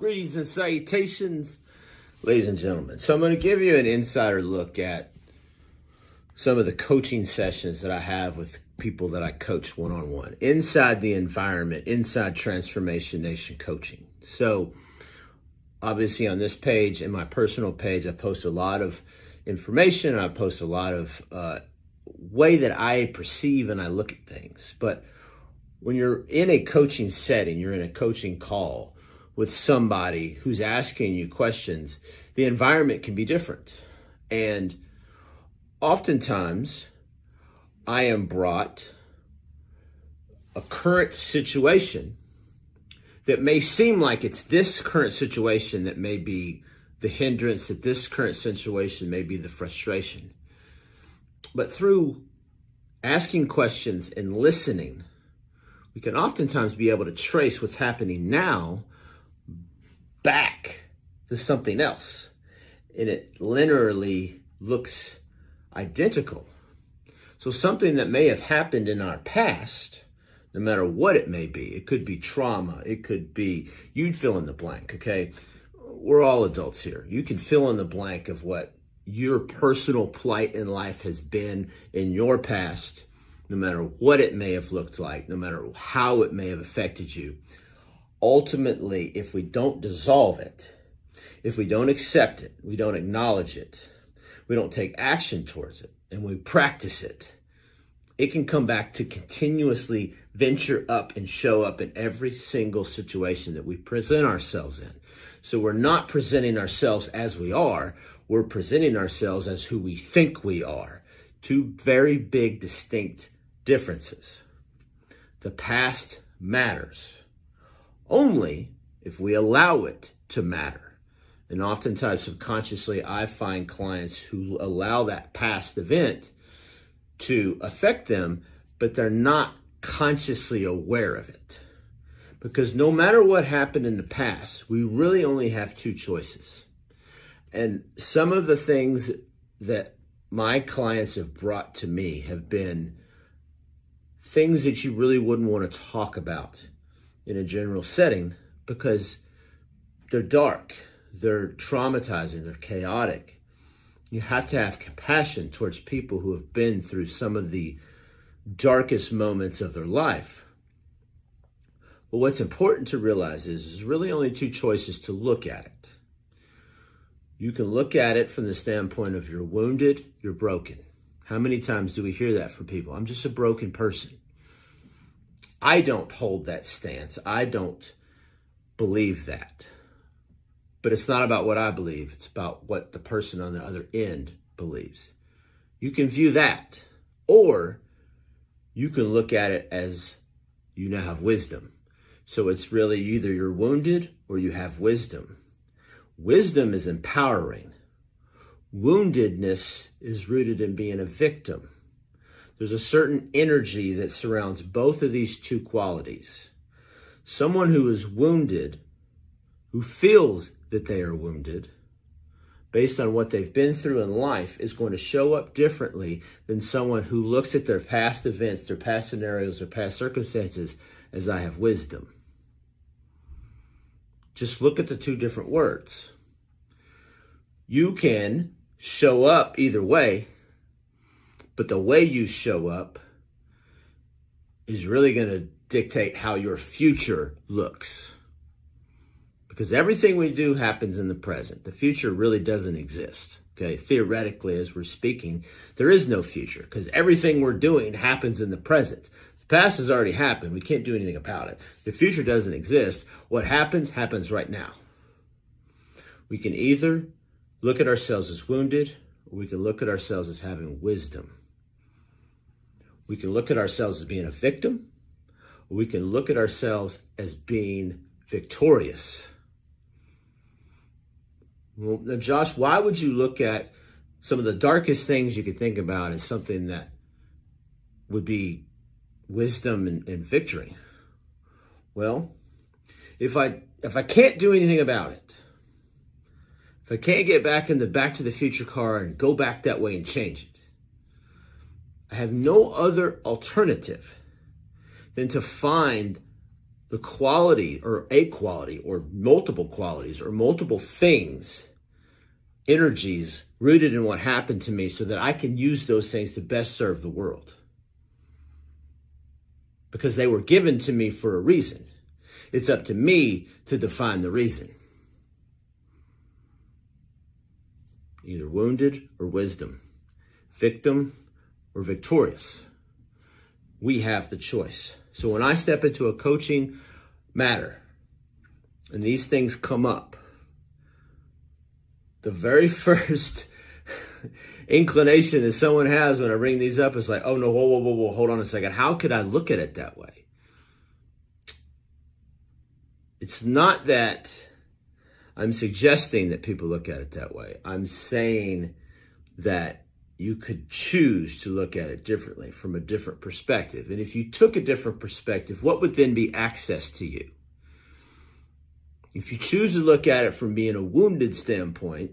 Greetings and salutations, ladies and gentlemen. So I'm going to give you an insider look at some of the coaching sessions that I have with people that I coach one-on-one inside the environment, inside Transformation Nation coaching. So obviously on this page, in my personal page, I post a lot of information. I post a lot of way that I perceive and I look at things. But when you're in a coaching setting, you're in a coaching call with somebody who's asking you questions, the environment can be different. And oftentimes I am brought a current situation that may seem like it's this current situation that may be the hindrance, that this current situation may be the frustration. But through asking questions and listening, we can oftentimes be able to trace what's happening now back to something else. And it linearly looks identical. So something that may have happened in our past, no matter what it may be, it could be trauma, it could be, you'd fill in the blank, okay? We're all adults here. You can fill in the blank of what your personal plight in life has been in your past, no matter what it may have looked like, no matter how it may have affected you. Ultimately, if we don't dissolve it, if we don't accept it, we don't acknowledge it, we don't take action towards it, and we practice it, it can come back to continuously venture up and show up in every single situation that we present ourselves in. So we're not presenting ourselves as we are, we're presenting ourselves as who we think we are. Two very big, distinct differences. The past matters only if we allow it to matter. And oftentimes, subconsciously, I find clients who allow that past event to affect them, but they're not consciously aware of it. Because no matter what happened in the past, we really only have two choices. And some of the things that my clients have brought to me have been things that you really wouldn't want to talk about in a general setting because they're dark, they're traumatizing, they're chaotic. You have to have compassion towards people who have been through some of the darkest moments of their life. But what's important to realize is there's really only two choices to look at it. You can look at it from the standpoint of you're wounded, you're broken. How many times do we hear that from people? I'm just a broken person. I don't hold that stance. I don't believe that. But it's not about what I believe. It's about what the person on the other end believes. You can view that, or you can look at it as you now have wisdom. So it's really either you're wounded or you have wisdom. Wisdom is empowering. Woundedness is rooted in being a victim. There's a certain energy that surrounds both of these two qualities. Someone who is wounded, who feels that they are wounded, based on what they've been through in life, is going to show up differently than someone who looks at their past events, their past scenarios, their past circumstances as I have wisdom. Just look at the two different words. You can show up either way, but the way you show up is really going to dictate how your future looks. Because everything we do happens in the present. The future really doesn't exist. Okay, theoretically, as we're speaking, there is no future because everything we're doing happens in the present. The past has already happened. We can't do anything about it. The future doesn't exist. What happens, happens right now. We can either look at ourselves as wounded, or we can look at ourselves as having wisdom. We can look at ourselves as being a victim, or we can look at ourselves as being victorious. Well, now, Josh, why would you look at some of the darkest things you could think about as something that would be wisdom and victory? Well, if I can't do anything about it, if I can't get back in the Back to the Future car and go back that way and change it, I have no other alternative than to find the quality or a quality or multiple qualities or multiple things, energies rooted in what happened to me so that I can use those things to best serve the world. Because they were given to me for a reason. It's up to me to define the reason. Either wounded or wisdom, victim or victorious. We have the choice. So when I step into a coaching matter and these things come up, the very first inclination that someone has when I bring these up is like, oh no, whoa, hold on a second. How could I look at it that way? It's not that I'm suggesting that people look at it that way. I'm saying that you could choose to look at it differently from a different perspective. And if you took a different perspective, what would then be access to you? If you choose to look at it from being a wounded standpoint,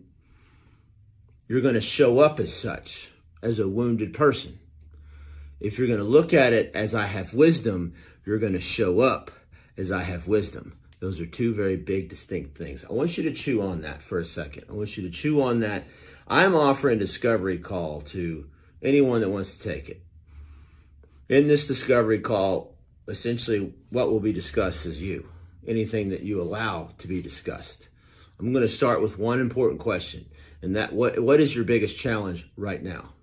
you're going to show up as such, as a wounded person. If you're going to look at it as I have wisdom, you're going to show up as I have wisdom. Those are two very big, distinct things. I want you to chew on that for a second. I want you to chew on that. I'm offering a discovery call to anyone that wants to take it. In this discovery call, essentially what will be discussed is you. Anything that you allow to be discussed. I'm going to start with one important question, and that what is your biggest challenge right now?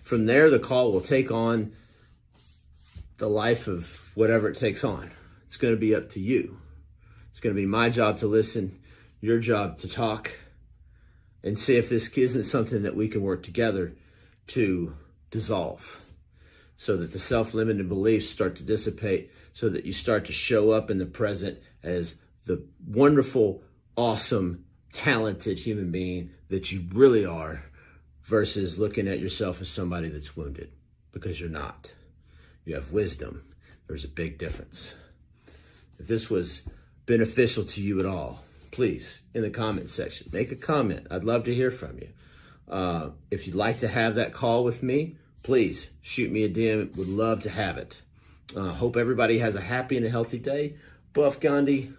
From there, the call will take on the life of whatever it takes on. It's going to be up to you. It's going to be my job to listen, your job to talk, and see if this isn't something that we can work together to dissolve so that the self-limited beliefs start to dissipate, so that you start to show up in the present as the wonderful, awesome, talented human being that you really are, versus looking at yourself as somebody that's wounded, because you're not. You have wisdom. There's a big difference. If this was beneficial to you at all, please, in the comment section, make a comment. I'd love to hear from you. If you'd like to have that call with me, please shoot me a DM. Would love to have it. Hope everybody has a happy and a healthy day. Buff Gandhi,